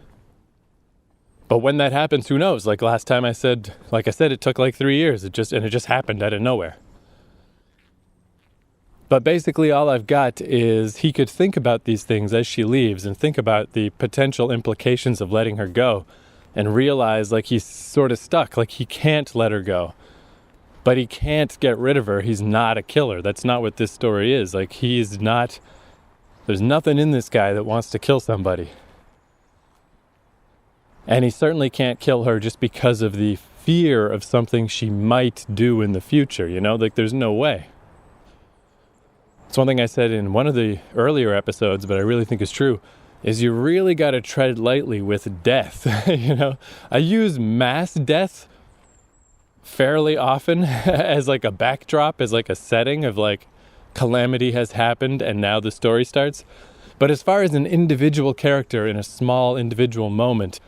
But when that happens, who knows? Like last time I said, it took like 3 years. It just happened out of nowhere. But basically all I've got is he could think about these things as she leaves and think about the potential implications of letting her go and realize like he's sort of stuck, like he can't let her go. but he can't get rid of her. He's not a killer. That's not what this story is. Like, he's not, there's nothing in this guy that wants to kill somebody. And he certainly can't kill her just because of the fear of something she might do in the future, you know? Like, there's no way. It's one thing I said in one of the earlier episodes, but I really think is true, is you really got to tread lightly with death. You know, I use mass death fairly often as like a backdrop, as like a setting of like calamity has happened and now the story starts. But as far as an individual character in a small individual moment,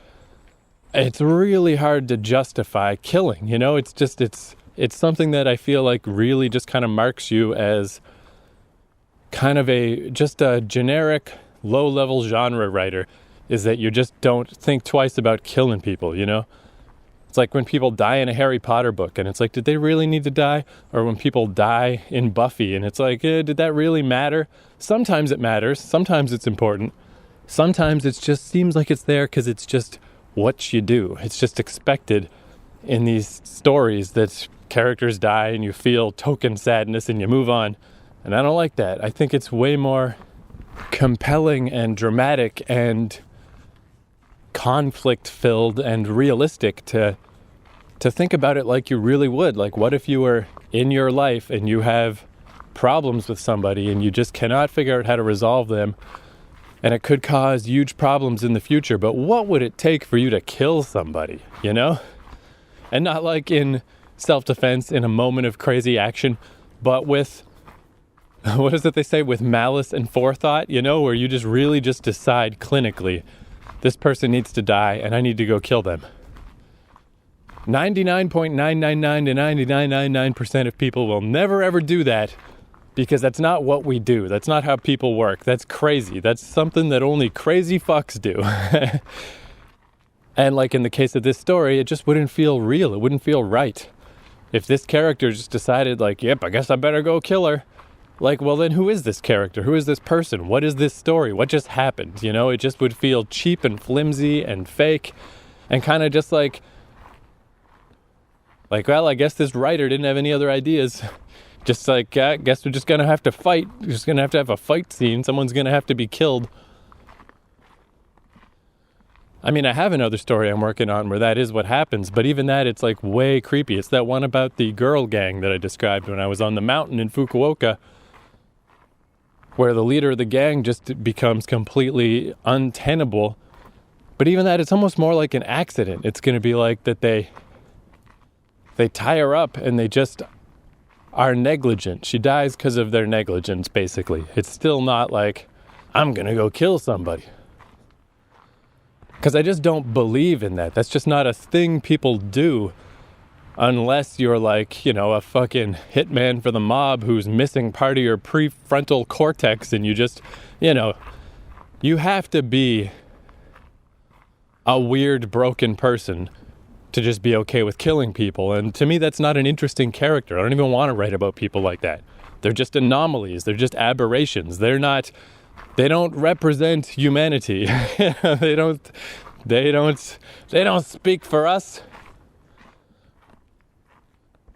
it's really hard to justify killing. You know, it's just, it's something that I feel like really just kind of marks you as kind of just a generic low-level genre writer, is that you just don't think twice about killing people, you know? It's like when people die in a Harry Potter book, and it's like, did they really need to die? Or when people die in Buffy, and it's like, did that really matter? Sometimes it matters. Sometimes it's important. Sometimes it just seems like it's there because it's just what you do. It's just expected in these stories that characters die and you feel token sadness and you move on. And I don't like that. I think it's way more compelling and dramatic and conflict-filled and realistic to think about it like you really would. Like, what if you were in your life and you have problems with somebody and you just cannot figure out how to resolve them, and it could cause huge problems in the future, but what would it take for you to kill somebody, you know? And not like in self-defense in a moment of crazy action, but with, what is it they say, with malice and forethought, you know, where you just really just decide clinically, this person needs to die and I need to go kill them. 99.999 to 99.99% of people will never ever do that, because that's not what we do. That's not how people work. That's crazy. That's something that only crazy fucks do. And like in the case of this story, it just wouldn't feel real. It wouldn't feel right. If this character just decided like, yep, I guess I better go kill her. Like, well, then who is this character? Who is this person? What is this story? What just happened? You know, it just would feel cheap and flimsy and fake and kind of just like, well, I guess this writer didn't have any other ideas. Just like, I guess we're just going to have to fight. We're just going to have a fight scene. Someone's going to have to be killed. I mean, I have another story I'm working on where that is what happens, but even that, it's like way creepy. It's that one about the girl gang that I described when I was on the mountain in Fukuoka, where the leader of the gang just becomes completely untenable. But even that, it's almost more like an accident. It's going to be like that they tie her up and they just are negligent. She dies because of their negligence, basically. It's still not like, I'm going to go kill somebody. Because I just don't believe in that. That's just not a thing people do unless you're like, you know, a fucking hitman for the mob who's missing part of your prefrontal cortex and you just, you know, you have to be a weird, broken person to just be okay with killing people. And to me, that's not an interesting character. I don't even want to write about people like that. They're just anomalies. They're just aberrations. They don't represent humanity. They don't speak for us.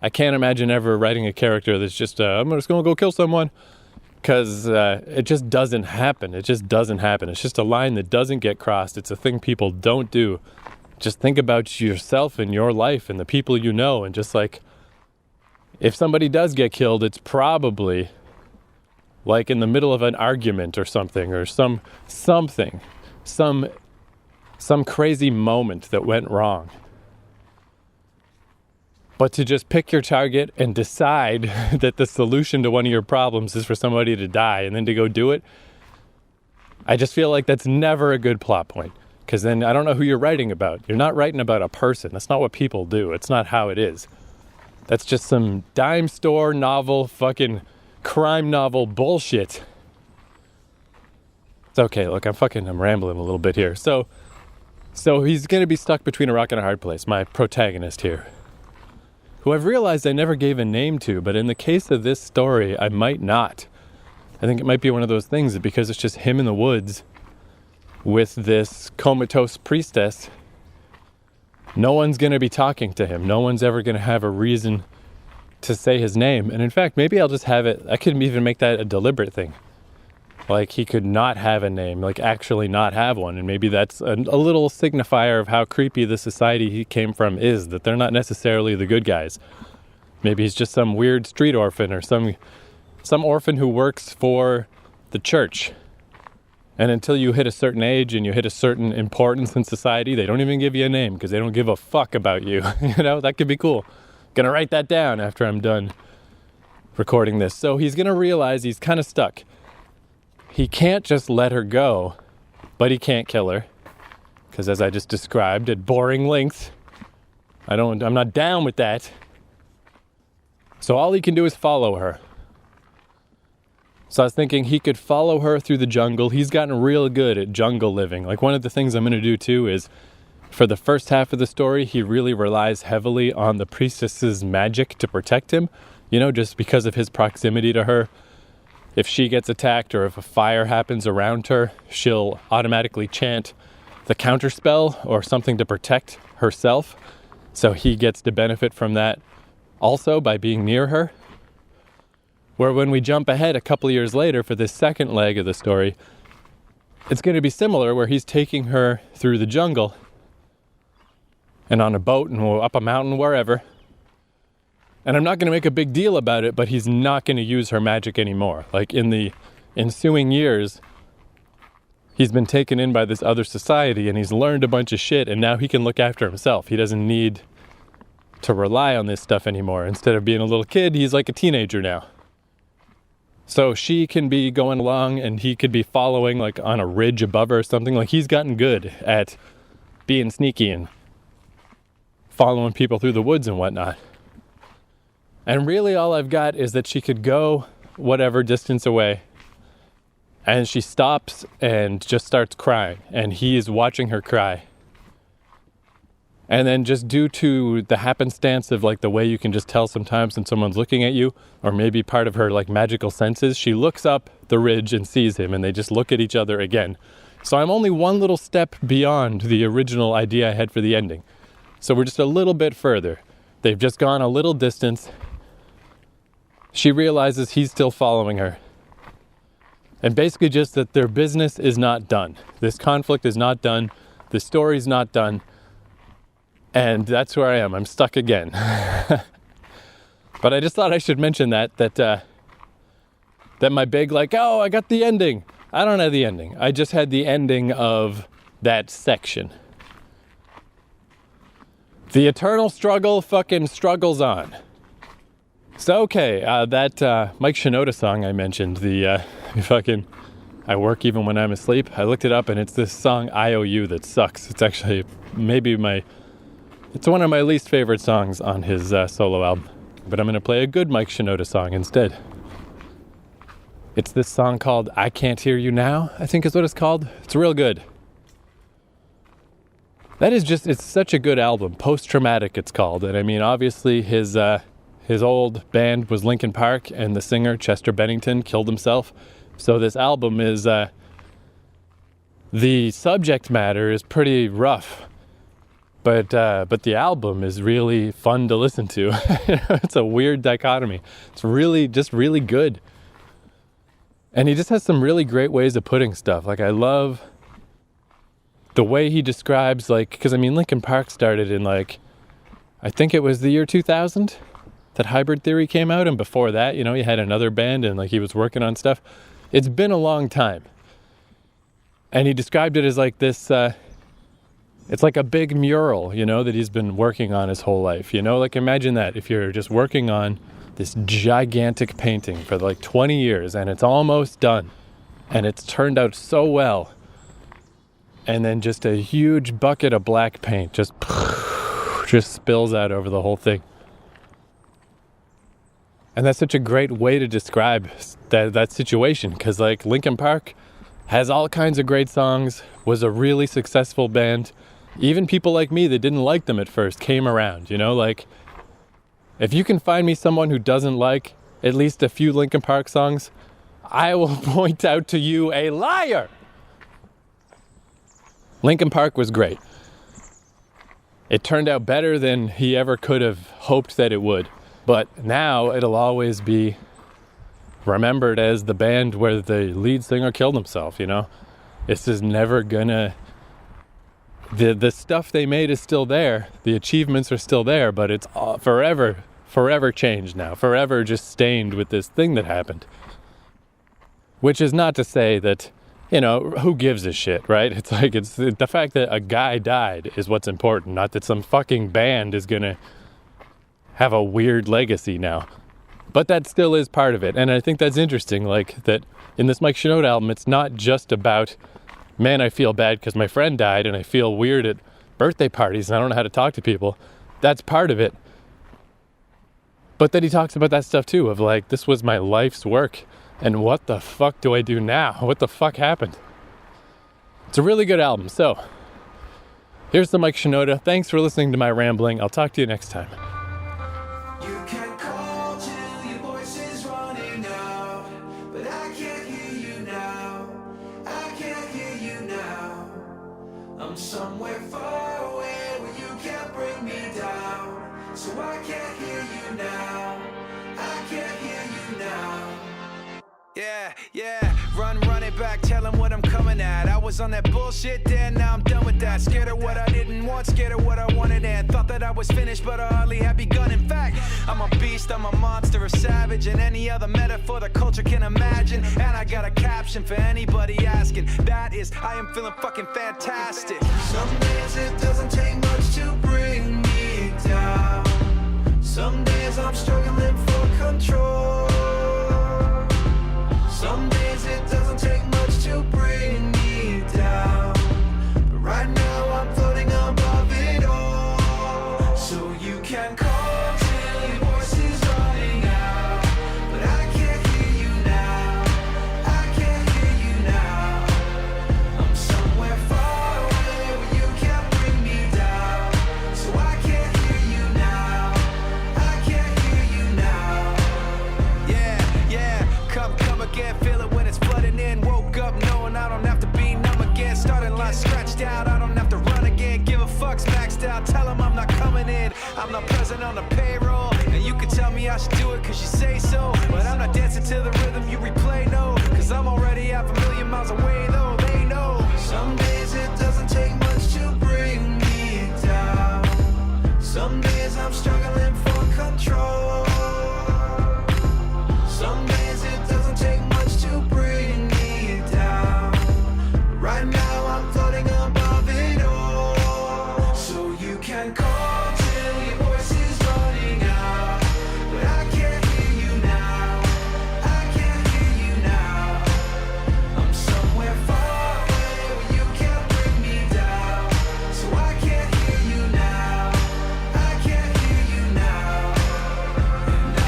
I can't imagine ever writing a character that's just, I'm just going to go kill someone. Because it just doesn't happen. It just doesn't happen. It's just a line that doesn't get crossed. It's a thing people don't do. Just think about yourself and your life and the people you know. And just like, if somebody does get killed, it's probably like in the middle of an argument or something, or some crazy moment that went wrong. But to just pick your target and decide that the solution to one of your problems is for somebody to die and then to go do it, I just feel like that's never a good plot point. Because then I don't know who you're writing about. You're not writing about a person. That's not what people do. It's not how it is. That's just some dime store novel, fucking crime novel bullshit. It's okay, look, I'm rambling a little bit here. So he's going to be stuck between a rock and a hard place, my protagonist here, who I've realized I never gave a name to, but in the case of this story, I might not. I think it might be one of those things that because it's just him in the woods with this comatose priestess, no one's going to be talking to him. No one's ever going to have a reason to say his name. And in fact, maybe I'll just have it, I could even make that a deliberate thing. Like he could not have a name, like actually not have one. And maybe that's a little signifier of how creepy the society he came from is, that they're not necessarily the good guys. Maybe he's just some weird street orphan or some orphan who works for the church. And until you hit a certain age and you hit a certain importance in society, they don't even give you a name because they don't give a fuck about you. You know, that could be cool. Gonna write that down after I'm done recording this. So he's gonna realize he's kind of stuck. He can't just let her go, but he can't kill her. Because as I just described at boring length, I'm not down with that. So all he can do is follow her. So I was thinking he could follow her through the jungle. He's gotten real good at jungle living. Like one of the things I'm going to do too is for the first half of the story, he really relies heavily on the priestess's magic to protect him. You know, just because of his proximity to her. If she gets attacked or if a fire happens around her, she'll automatically chant the counterspell or something to protect herself. So he gets to benefit from that also by being near her. Where when we jump ahead a couple of years later for this second leg of the story, it's going to be similar where he's taking her through the jungle and on a boat and up a mountain, wherever. And I'm not going to make a big deal about it, but he's not going to use her magic anymore. Like in the ensuing years, he's been taken in by this other society and he's learned a bunch of shit and now he can look after himself. He doesn't need to rely on this stuff anymore. Instead of being a little kid, he's like a teenager now. So she can be going along and he could be following like on a ridge above her or something. Like he's gotten good at being sneaky and following people through the woods and whatnot. And really all I've got is that she could go whatever distance away and she stops and just starts crying and he is watching her cry. And then just due to the happenstance of like the way you can just tell sometimes when someone's looking at you, or maybe part of her like magical senses, she looks up the ridge and sees him and they just look at each other again. So I'm only one little step beyond the original idea I had for the ending. So we're just a little bit further. They've just gone a little distance. She realizes he's still following her. And basically just that their business is not done. This conflict is not done. The story's not done. And that's where I am. I'm stuck again. But I just thought I should mention that my big like, oh, I got the ending. I don't have the ending. I just had the ending of that section. The eternal struggle fucking struggles on. So, okay, that Mike Shinoda song I mentioned, the fucking I Work Even When I'm Asleep, I looked it up and it's this song IOU that sucks. It's actually it's one of my least favorite songs on his solo album. But I'm going to play a good Mike Shinoda song instead. It's this song called I Can't Hear You Now, I think is what it's called. It's real good. It's such a good album. Post-Traumatic it's called. And I mean, obviously his old band was Linkin Park and the singer Chester Bennington killed himself. So this album is, the subject matter is pretty rough. But the album is really fun to listen to. It's a weird dichotomy. It's really good. And he just has some really great ways of putting stuff. Like I love the way he describes because I mean Linkin Park started in I think it was the year 2000 that Hybrid Theory came out, and before that, he had another band and he was working on stuff. It's been a long time. And he described it as this it's like a big mural, that he's been working on his whole life, imagine that if you're just working on this gigantic painting for 20 years and it's almost done and it's turned out so well. And then just a huge bucket of black paint just spills out over the whole thing. And that's such a great way to describe that situation, because Linkin Park has all kinds of great songs, was a really successful band. Even people like me that didn't like them at first came around, if you can find me someone who doesn't like at least a few Linkin Park songs, I will point out to you a liar. Linkin Park was great. It turned out better than he ever could have hoped that it would. But now it'll always be remembered as the band where the lead singer killed himself, you know? It's just never gonna... The stuff they made is still there. The achievements are still there, but it's forever changed now. Forever just stained with this thing that happened. Which is not to say that, you know, who gives a shit, right? It's like, it's the fact that a guy died is what's important, not that some fucking band is gonna have a weird legacy now. But that still is part of it. And I think that's interesting, like, that in this Mike Shinoda album, it's not just about, man, I feel bad because my friend died and I feel weird at birthday parties and I don't know how to talk to people. That's part of it. But then he talks about that stuff too, of like, this was my life's work. And what the fuck do I do now? What the fuck happened? It's a really good album. So, here's the Mike Shinoda. Thanks for listening to my rambling. I'll talk to you next time. You can call till your voice is running out, but I can't hear you now. I can't hear you now. I'm somewhere far away where you can't bring me down, so I can't hear you now. I can't hear you now. Yeah, run it back, tell him what I'm coming at. I was on that bullshit then, now I'm done with that. Scared of what I didn't want, scared of what I wanted, and thought that I was finished, but I hardly had begun. In fact, I'm a beast, I'm a monster, a savage, and any other metaphor the culture can imagine. And I got a caption for anybody asking, that is, I am feeling fucking fantastic. Some days it doesn't take much to bring me down. Some days I'm struggling for control. Some days it doesn't take much to bring me down, but right now I'm floating above it all. So you can call till your voice is running out, but I can't hear you now. I can't hear you now. I'm somewhere far away where you can't bring me down, so I can't hear you now. I can't hear you now. Yeah, come again, feel it when it's flooding in. Woke up knowing I don't have to be numb again. Starting line scratched out, I don't have to run again. Give a fuck's maxed out, tell them I'm not coming in. I'm not present on the payroll, and you can tell me I should do it cause you say so, but I'm not dancing to the rhythm you replay, no, cause I'm already half a million miles away though, they know. Some days it doesn't take much to bring me down. Some days I'm struggling for control. Some days it doesn't take much to bring me down. Right now I'm floating above it all. So you can call till your voice is running out, but I can't hear you now. I can't hear you now. I'm somewhere far away where you can't bring me down, so I can't hear you now. I can't hear you now. And I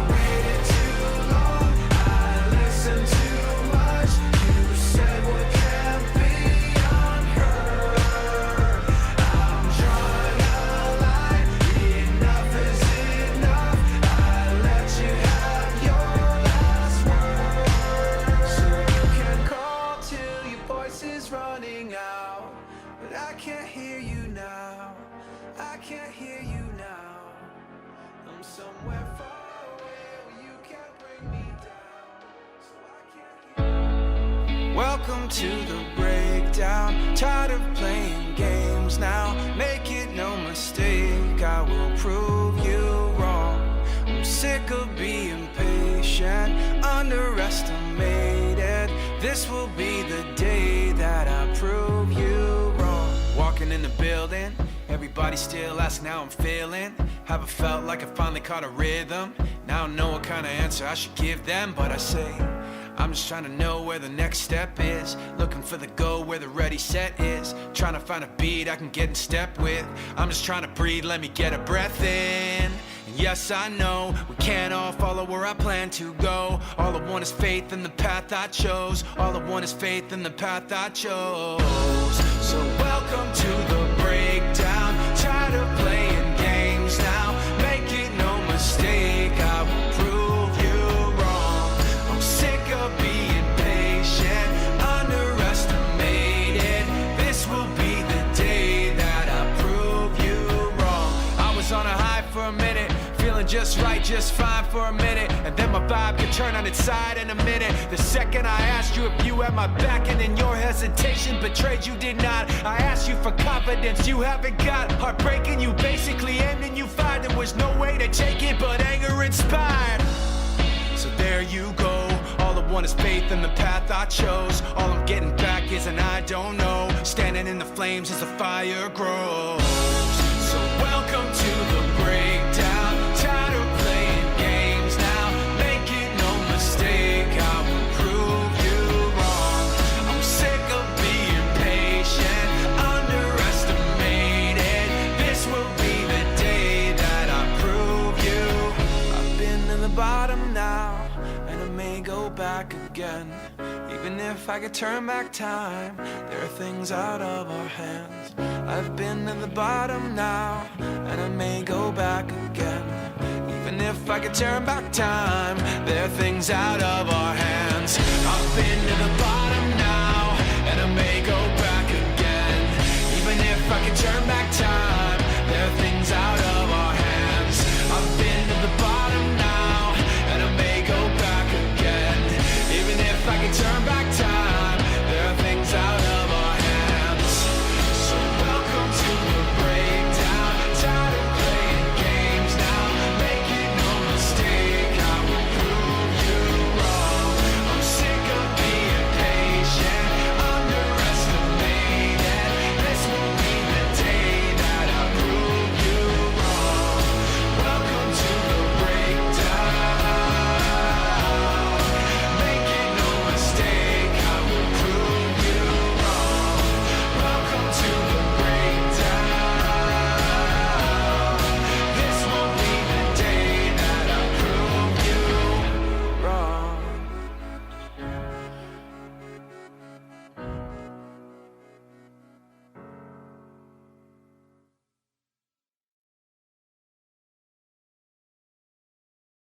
waited too long, I listened too much. You said what can't be unheard. I'm drawing a line, enough is enough. I let you have your last word. So you can call till your voice is running out, but I can't hear you now. I can't hear you now. I'm somewhere far away where you can't bring me down, so I can't hear you. Welcome to the breakdown. Tired of playing games now. Make it no mistake, I will prove you wrong. I'm sick of being patient, underestimated. This will be the day that I prove you wrong. Walking in the building, everybody still asking how I'm feeling. Haven't felt like I finally caught a rhythm. Now I don't know what kind of answer I should give them, but I say, I'm just trying to know where the next step is. Looking for the go where the ready set is. Trying to find a beat I can get in step with. I'm just trying to breathe, let me get a breath in. And yes, I know we can't all follow where I plan to go. All I want is faith in the path I chose. All I want is faith in the path I chose. So welcome to the breakdown. Tired of playing games now. Make it no mistake, I will prove you wrong. I'm sick of being patient, underestimated. This will be the day that I prove you wrong. I was on a high for a minute, feeling just right, just fine for a minute, and then my vibe could turn on its side in a minute. The second I asked you if you had my back, and then your hesitation betrayed you did not. I asked you for confidence you haven't got. Heartbreaking, you basically aimed and you fired. There was no way to take it but anger inspired. So there you go. All I want is faith in the path I chose. All I'm getting back is an I don't know. Standing in the flames as the fire grows. So welcome to the breakdown. Tired of playing games now. Make it no mistake, I will prove you wrong. I'm sick of being patient, underestimated. This will be the day that I prove you. I've been in the bottom now, and I may go back again. Even if I could turn back time, there are things out of our hands. I've been in the bottom now, and I may go back again. Even if I could turn back time, there are things out of our hands. I've been to the bottom now, and I may go back again. Even if I could turn back time, there are things out